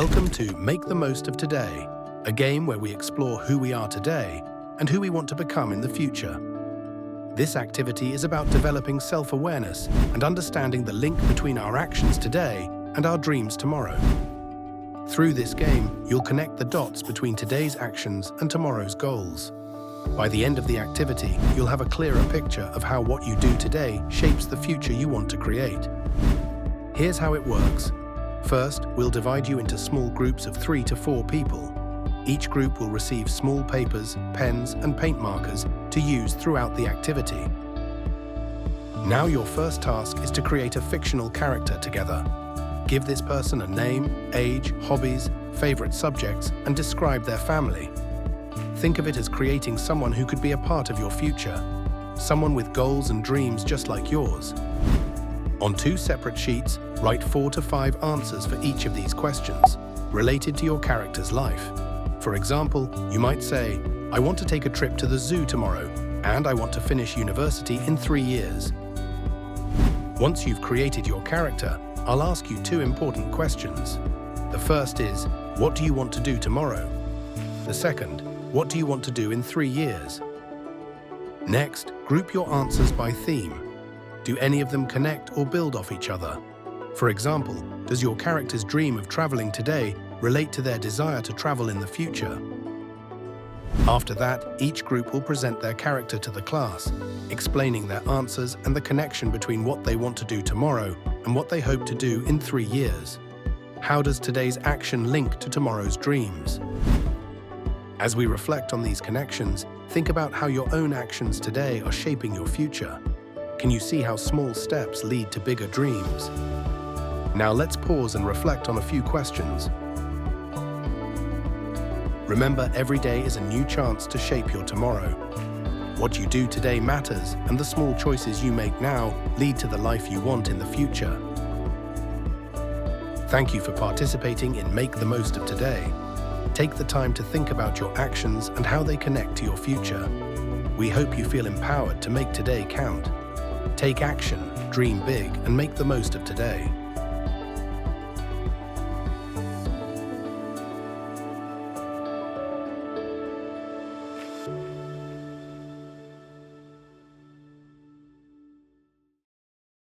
Welcome to Make the Most of Today, a game where we explore who we are today and who we want to become in the future. This activity is about developing self-awareness and understanding the link between our actions today and our dreams tomorrow. Through this game, you'll connect the dots between today's actions and tomorrow's goals. By the end of the activity, you'll have a clearer picture of how what you do today shapes the future you want to create. Here's how it works. First, we'll divide you into small groups of 3 to 4 people. Each group will receive small papers, pens, and paint markers to use throughout the activity. Now your first task is to create a fictional character together. Give this person a name, age, hobbies, favorite subjects, and describe their family. Think of it as creating someone who could be a part of your future, someone with goals and dreams just like yours. On 2 separate sheets, write 4 to 5 answers for each of these questions, related to your character's life. For example, you might say, I want to take a trip to the zoo tomorrow, and I want to finish university in 3 years. Once you've created your character, I'll ask you 2 important questions. The first is, what do you want to do tomorrow? The second, what do you want to do in 3 years? Next, group your answers by theme. Do any of them connect or build off each other? For example, does your character's dream of traveling today relate to their desire to travel in the future? After that, each group will present their character to the class, explaining their answers and the connection between what they want to do tomorrow and what they hope to do in 3 years. How does today's action link to tomorrow's dreams? As we reflect on these connections, think about how your own actions today are shaping your future. Can you see how small steps lead to bigger dreams? Now let's pause and reflect on a few questions. Remember, every day is a new chance to shape your tomorrow. What you do today matters, and the small choices you make now lead to the life you want in the future. Thank you for participating in Make the Most of Today. Take the time to think about your actions and how they connect to your future. We hope you feel empowered to make today count. Take action, dream big, and make the most of today.